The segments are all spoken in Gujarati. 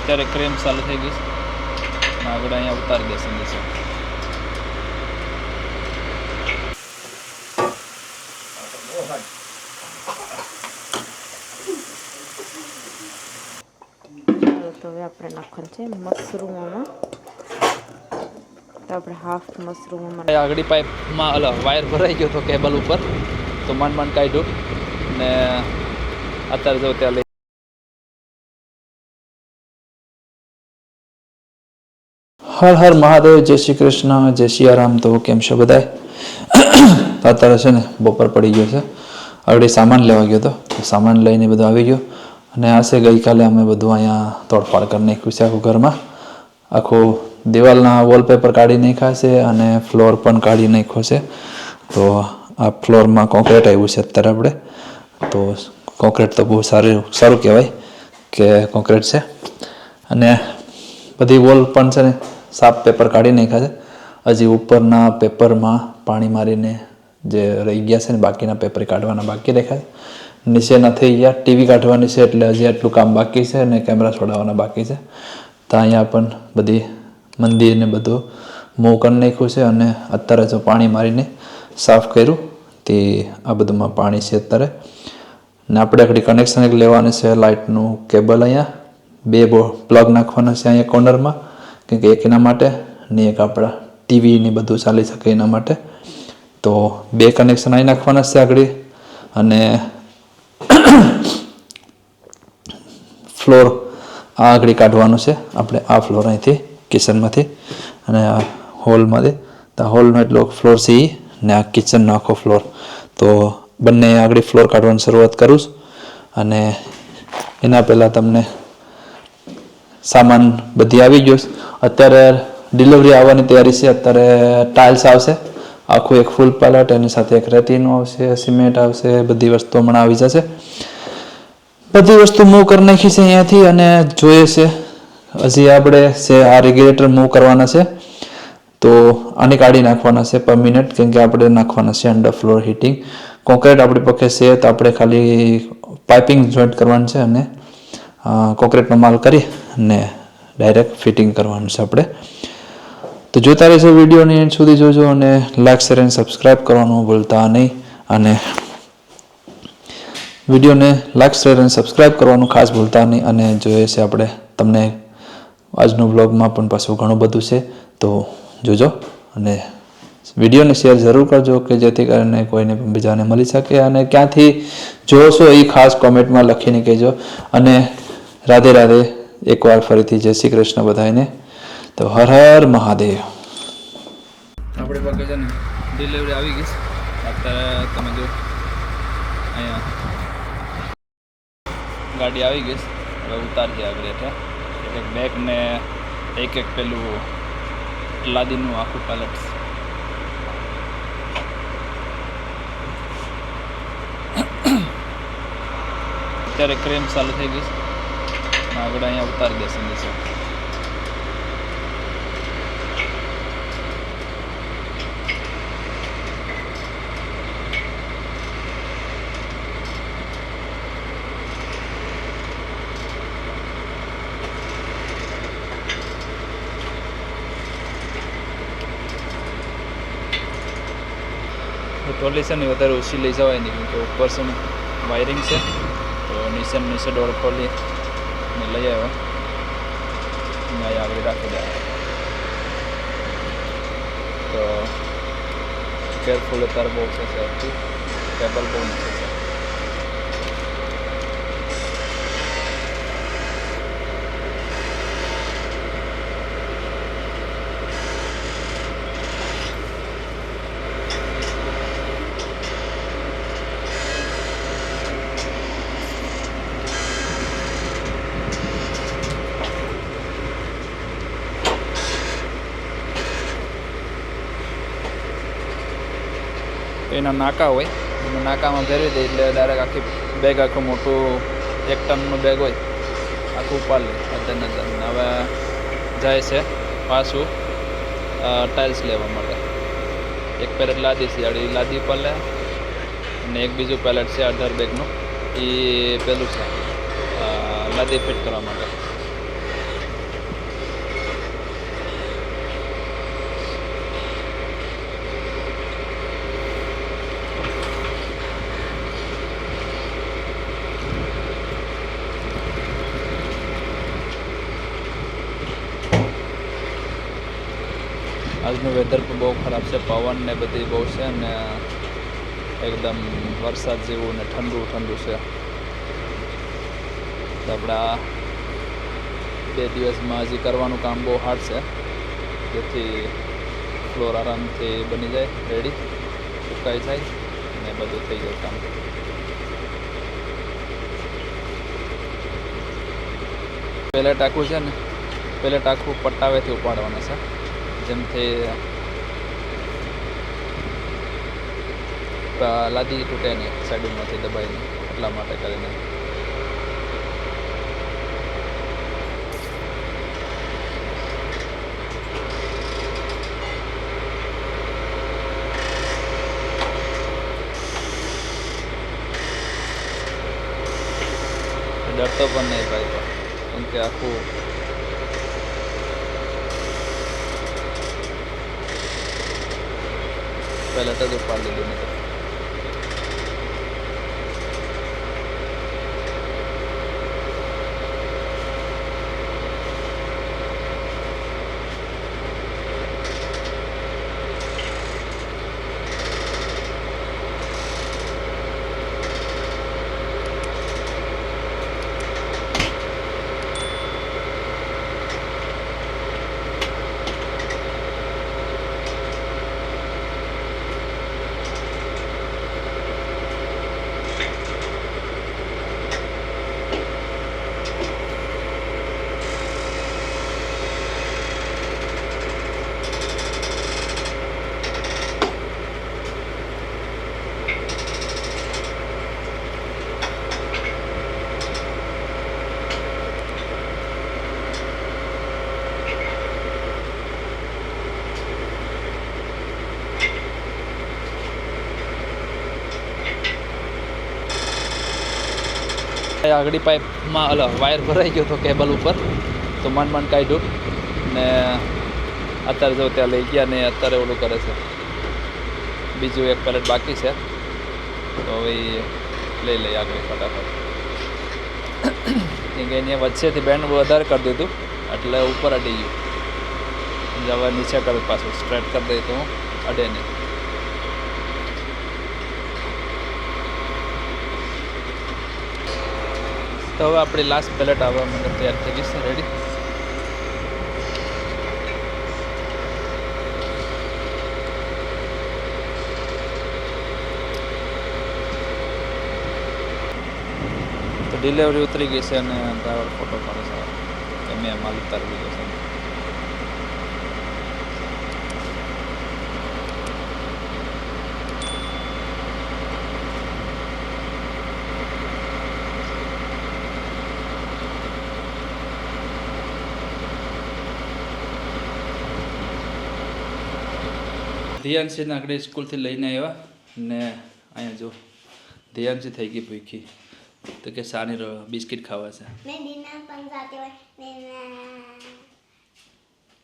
અત્યારે ક્રેમ ચાલુ થઈ ગઈ છે આગળ અહીંયા ઉતારી દેશે નીચે. તો હવે આપણે નાખવાનું છે મશરૂમમાં. તો આપણે હાફ મશરૂમમાં આગળ પાઇપમાં વાયર ભરાઈ ગયો હતો કેબલ ઉપર, તો માંડ માંડ કાઢ્યું ને અત્યારે જો ત્યાં લઈ. હર હર મહાદેવ, જય શ્રી કૃષ્ણ, જય સિયારામ. તો કેમ છો બધાય? અત્યારે છે ને બપોર પડી ગયો છે. આગળ સામાન લેવા ગયો હતો, સામાન લઈને બધું આવી ગયો. અને આ છે ગઈકાલે અમે બધું અહીંયા તોડફાડ કરી નાખ્યું છે આખું ઘરમાં. આખું દિવાલના વોલપેપર કાઢી નાખ્યા છે અને ફ્લોર પણ કાઢી નાખ્યો છે. તો આ ફ્લોરમાં કોન્ક્રીટ આવ્યું છે અત્યારે આપણે. તો કોન્ક્રીટ તો બહુ સારું કહેવાય કે કોન્ક્રીટ છે. અને બધી વોલ પણ છે ને સાફ પેપર કાઢી નાખ્યા છે. હજી ઉપરના પેપરમાં પાણી મારીને જે રહી ગયા છે ને બાકીના પેપર કાઢવાના બાકી દેખાય. નીચેના થઈ ગયા, ટીવી કાઢવાની છે એટલે હજી આટલું કામ બાકી છે અને કેમેરા છોડાવવાના બાકી છે. તો અહીંયા પણ બધી મંદિરને બધું મૂવ કરી નાખ્યું છે અને અત્યારે જો પાણી મારીને સાફ કર્યું તે આ બધુંમાં પાણી છે અત્યારે. ને આપણે આગળ કનેક્શન એક લેવાનું છે લાઇટનું કેબલ. અહીંયા બે પ્લગ નાખવાના છે અહીંયા કોર્નરમાં, કેમ કે એક એના માટે ને એક આપણા ટીવીને બધું ચાલી શકે એના માટે. તો બે કનેક્શન અહીં નાખવાના છે આગળ. અને ફ્લોર આ આગળ કાઢવાનું છે આપણે, આ ફ્લોર અહીંથી કિચનમાંથી અને આ હોલમાંથી. તો આ હોલનો એટલો ફ્લોર છે એ ને આ કિચનનો આખો ફ્લોર. તો બંને આગળ ફ્લોર કાઢવાની શરૂઆત કરું છું. અને એના પહેલાં તમને સામાન બધી આવી ગયો. અત્યારે ડિલિવરી આવવાની તૈયારી છે. અત્યારે ટાઇલ્સ આવશે આખું એક ફૂલ પેલેટ, એની સાથે એક રેતીનું આવશે, સિમેન્ટ આવશે, બધી વસ્તુ હમણાં આવી જશે. બધી વસ્તુ મૂવ કરી નાખી છે અહીંયાથી. અને જોઈએ છે હજી આપણે છે આ રેગ્યુલેટર મૂવ કરવાના છે. તો આને કાઢી નાખવાના છે પર મિનિટ, કેમ કે આપણે નાખવાના છે અંડર ફ્લોર હીટિંગ. કોન્ક્રીટ આપણી પાસે છે તો આપણે ખાલી પાઇપિંગ જોઈન્ટ કરવાનું છે અને કોન્ક્રીટનો માલ કરી અને ડાયરેક્ટ ફિટિંગ કરવાનું છે આપણે. તો જોતા રહેશો વિડીયોની એન્ડ સુધી જોજો અને લાઈક, શેર અને સબસ્ક્રાઈબ કરવાનું ભૂલતા નહીં. અને વિડીયોને લાઈક, શેર અને સબસ્ક્રાઈબ કરવાનું ખાસ ભૂલતા નહીં. અને જોઈએ છે આપણે તમને આજનું બ્લોગમાં પણ પાછું ઘણું બધું છે તો જોજો. અને વિડીયોને શેર જરૂર કરજો કે જેથી કરીને કોઈને પણ બીજાને મળી શકે. અને ક્યાંથી જોશો એ ખાસ કોમેન્ટમાં લખીને કહેજો. અને રાધે રાધે એકવાર ફરીથી જય શ્રી કૃષ્ણ બધાને. તો હર હર મહાદેવ. આપણે પાસે છે ને ડિલિવરી આવી ગઈ છે. અત્યારે તમે જો અહીંયા ગાડી આવી ગઈ છે. હવે ઉતારીએ આગળ એટલે એક બેગ ને એક પેલું લાદીનું આખું પેલેટ. અત્યારે ક્રેમ ચાલુ થઈ ગઈ છે આગળ અહીંયા ઉતારી દેશે નીચે. ટ્રોલી છે ને વધારે ઓછી લઈ જવાય નહીં, કેમ કે ઉપર છે ને વાયરિંગ છે. તો નીચે ડોર ખોલી ને લઈ આવ્યો અહીંયા આગળ રાખી દે. તો કેરફુલ અત્યારે બહુ છે સેફટી, કેબલ બહુ નીચે છે. એના નાકા હોય, એના નાકામાં ભેરવી દે એટલે ડાયરેક્ટ આખી બેગ, આખું મોટું 1 ટનનું બેગ હોય આખું ઉપાડ લે અત્યારે. હવે જાય છે પાછું ટાઇલ્સ લેવા માટે. એક પેલેટ લાદી છે એ લાદી ઉપર લે, અને એક બીજું પેલેટ છે 18 બેગનું, એ પેલું છે લાદી ફિટ કરવા માટે. આજનું વેધર પણ બહુ ખરાબ છે, પવન ને બધી બહુ છે ને એકદમ વરસાદ જેવું ને ઠંડુ ઠંડુ છે. તો આપણા 2 દિવસમાં હજી કરવાનું કામ બહુ હાર્ડ છે, જેથી ફ્લોર આરામથી બની જાય, રેડી સુકાઈ જાય ને બધું થઈ જાય કામ. પહેલાં ટાંકું છે ને પહેલાં ટાંકું પટ્ટાવેથી ઉપાડવાના છે, જેમથી લાદી તૂટે નહીં સાઈડમાંથી દબાઈને, એટલા માટે કરીને. ડરતો પણ નહીં ભાઈ, તો કેમ કે આખું પહેલાં જ ઉપાડી લીધું નહીં. આગળી પાઇપમાં વાયર ભરાઈ ગયો હતો કેબલ ઉપર, તો માંડ કાઢ્યું ને અત્યારે જો ત્યાં લઈ ગયા ને અત્યારે ઓલું કરે છે. બીજું એક પેલેટ બાકી છે, તો હવે લઈ લઈએ આગળ ફટાફટ. કેમ કે અહીંયા વચ્ચેથી બેન્ડ વધારે કરી દીધું એટલે ઉપર અડી ગયું. હવે નીચે કરે પાછું સ્ટ્રેટ કરી દઈએ તો અડે નહીં. તો હવે આપણી લાસ્ટ પેલેટ આવવા માટે તૈયાર થઈ ગઈ છે, રેડી. તો ડિલિવરી ઉતરી ગઈ છે અને ડ્રાઈવર ફોટો પાડે છે કે મેં માલ ઉતારી લીધો છે. ધ્યાનસિંહને આગળ સ્કૂલથી લઈને આવ્યા ને અહીંયા જો ધ્યાનસિંહ થઈ ગઈ ભૂખી, તો કે સાની બિસ્કિટ ખાવા છે. मैं डिनर बन जाते हुए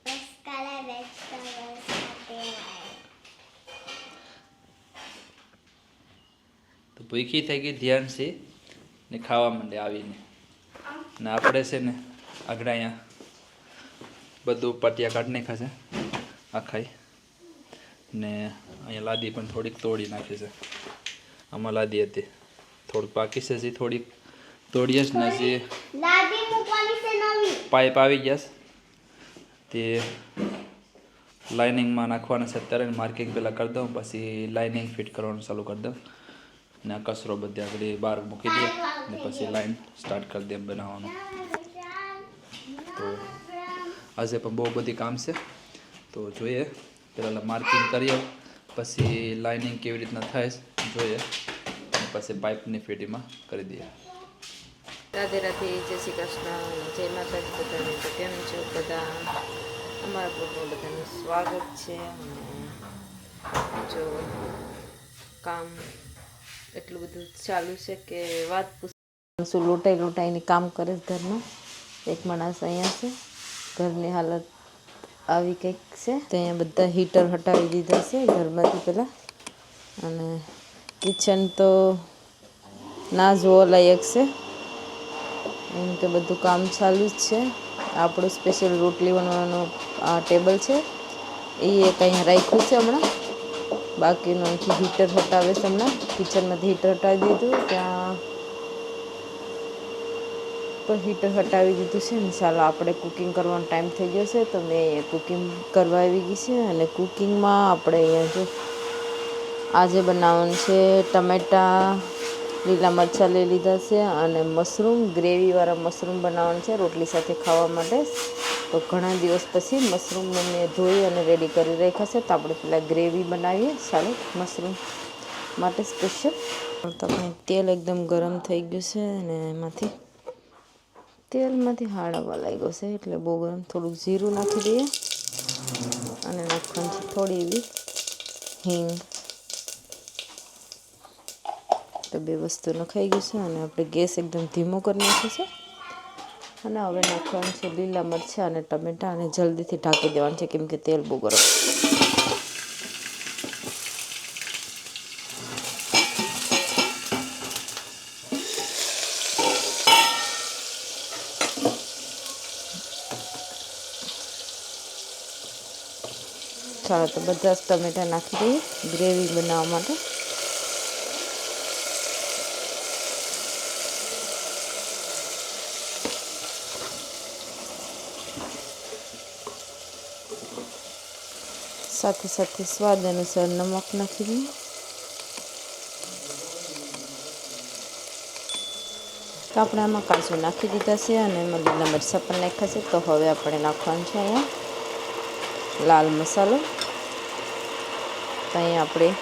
बस काला वेजिटेबल्स खाते हैं. તો ભૂખી થઈ ગઈ ધ્યાનસિંહ ને ખાવા માંડે આવીને. ને આપણે છે ને આગળ અહીંયા બધું પટિયા કાઢી નાખ્યા છે આખાઈ, ને અહીંયા લાદી પણ થોડીક તોડી નાખી છે. આમાં લાદી હતી થોડીક બાકી છે, હજી થોડીક તોડીએ જ ને હજી लादी मुकवानी से नवी પાઇપ આવી ગયા છે, તે લાઇનિંગમાં નાખવાના છે. અત્યારે માર્કિંગ પહેલાં કરી દઉં, પછી લાઇનિંગ ફિટ કરવાનું ચાલુ કરી દઉં ને આ કચરો બધે આગળ બહાર મૂકી દઈએ ને પછી લાઇન સ્ટાર્ટ કરી દઈએ બનાવવાનું. તો આજે પણ બહુ બધી કામ છે, તો જોઈએ પહેલાં માર્કિંગ કરીએ, પછી લાઇનિંગ કેવી રીતના થાય જોઈએ, અને પછી પાઇપની ફિટિંગમાં કરી દઈએ. રાધે રાધે, જય શ્રી કૃષ્ણ, જય માતાજી બધાને. તો કેમ છો બધા? અમારા બ્લોગમાં બધાનું સ્વાગત છે. અને જો કામ એટલું બધું ચાલુ છે કે વાત શું લોટાઈને કામ કરે છે ઘરમાં. એક માણસ અહીંયા છે, ઘરની હાલત આવી કંઈક છે. તો અહીંયા બધા હીટર હટાવી દીધા છે ઘરમાંથી પહેલાં, અને કિચન તો ના જોવા લાયક છે. એમ કે બધું કામ ચાલુ જ છે. આપણું સ્પેશિયલ રોટલી બનાવવાનું આ ટેબલ છે, એ એક અહીંયા રાખ્યું છે હમણાં. બાકીનું અહીંથી હીટર હટાવે છે હમણાં. કિચનમાંથી હીટર હટાવી દીધું, ત્યાં પણ હીટર હટાવી દીધું છે ને ચાલો આપણે કુકિંગ કરવાનો ટાઈમ થઈ ગયો છે. તો મેં અહીંયા કુકિંગ કરવા આવી ગઈ છે. અને કુકિંગમાં આપણે અહીંયા જો આજે બનાવવાનું છે ટમેટાં, લીલા મરચાં લઈ લીધા છે અને મશરૂમ, ગ્રેવીવાળા મશરૂમ બનાવવાનું છે રોટલી સાથે ખાવા માટે. તો ઘણા દિવસ પછી મશરૂમ મેં ધોઈ અને રેડી કરી રાખ્યા છે. તો આપણે પહેલાં ગ્રેવી બનાવીએ ચાલો મશરૂમ માટે સ્પેશિયલ. તો આપણે તેલ એકદમ ગરમ થઈ ગયું છે અને એમાંથી તેલમાંથી હાળવા લાગ્યો છે એટલે બહુ ગરમ. થોડુંક જીરું નાખી દઈએ અને નાખવાની છે થોડી એવી હિંગ. તો બે વસ્તુ નખાઈ ગઈ છે અને આપણે ગેસ એકદમ ધીમો કરી નાખ્યો છે. અને હવે નાખવાનું છે લીલા મરચાં અને ટમેટાં અને જલ્દીથી ઢાંકી દેવાનું છે કેમ કે તેલ બહુ ગરમ. ચાલો તો બધા જ ટમેટાં નાખી દઈએ ગ્રેવી બનાવવા માટે. સાથે સાથે સ્વાદ અનુસાર નમક નાખી દઈએ. તો આપણે આમાં કાજુ નાખી દીધા છે અને એમાં લીલા મરચાં પણ નાખ્યા છે. તો હવે આપણે નાખવાનું છે અહીંયા લાલ મસાલો. તો અહીંયા આપણે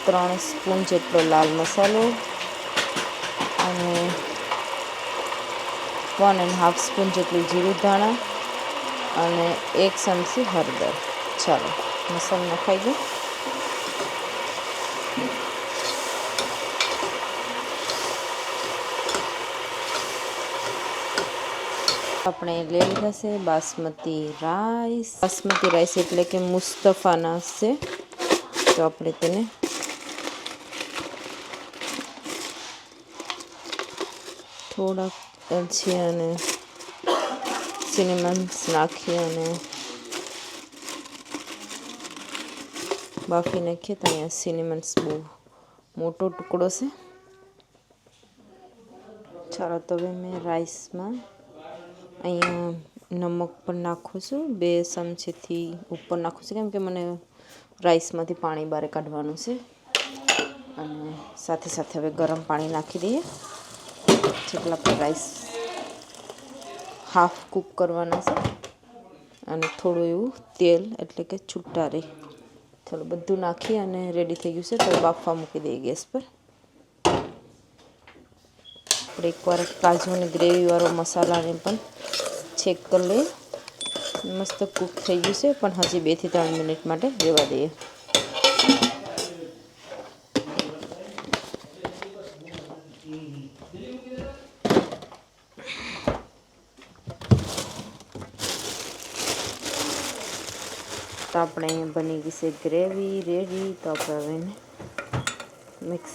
3 સ્પૂન જેટલો લાલ મસાલો અને 1.5 સ્પૂન જેટલું જીરું ધાણા અને 1 ચમચી હળદર. ચાલો મસાલો નખાઈ ગયો. આપણે લઈ લીધા છે બાસમતી રાઈસ. બાસમતી રાઈસ એટલે કે મુસ્તફાના છે. તો આપણે તેને થોડાક એલચી અને સિનેમન્સ નાખી અને બાફી નાખીએ. તો અહીંયા સિનેમન્સ બહુ મોટો ટુકડો છે. ચાલો તો હવે મેં રાઈસમાં અહીંયા નમક પણ નાખું છું. 2 ચમચીથી ઉપર નાખું છું કેમ કે મને રાઈસમાંથી પાણી બહાર કાઢવાનું છે. અને સાથે સાથે હવે ગરમ પાણી નાખી દઈએ જેટલા આપણે રાઈસ હાફ કૂક કરવાના છે. અને થોડું એવું તેલ એટલે કે છૂટા રહે. ચાલો બધું નાખી અને રેડી થઈ ગયું છે. તો બાફવા મૂકી દઈએ ગેસ પર. આપણે એકવાર કાજુ અને ગ્રેવીવાળો મસાલાને પણ ચેક કરી લઈએ. મસ્ત કૂક થઈ ગયું છે પણ હજી 2 થી 3 મિનિટ માટે રહેવા દઈએ. તો આપણે અહીંયા બની ગઈ છે ગ્રેવી રેડી. તો આપણે હવે એને મિક્સ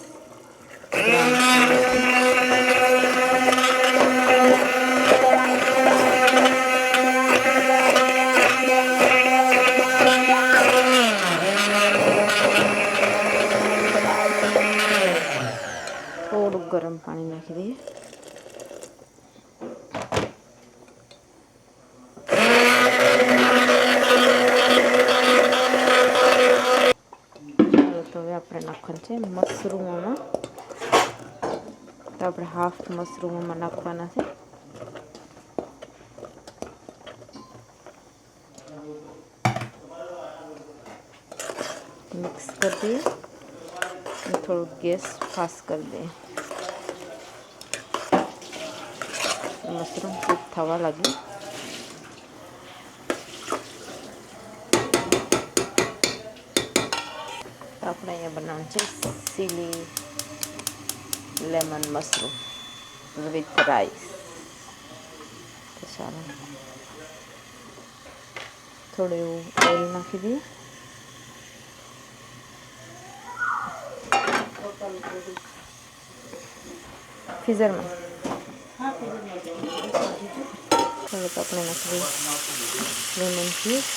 થોડુંક ગરમ પાણી નાખી દઈએ. તો હવે આપણે નાખવાનું છે મશરૂમોમાં. તો આપણે હાફ મશરૂમોમાં નાખવાના છે. મિક્સ કરી દઈએ અને થોડુંક ગેસ ફાસ્ટ કરી દઈએ. મશરૂમ કૂક થવા લાગ્યું. આપણે અહીંયા બનાવવાનું છે chilli lemon mushroom with rice. તો ચાલો થોડું એવું ઓઇલ નાખી દઈએ. ફ્રીઝરમાં થોડુંક આપણે નાખી લેમન જ્યુસ.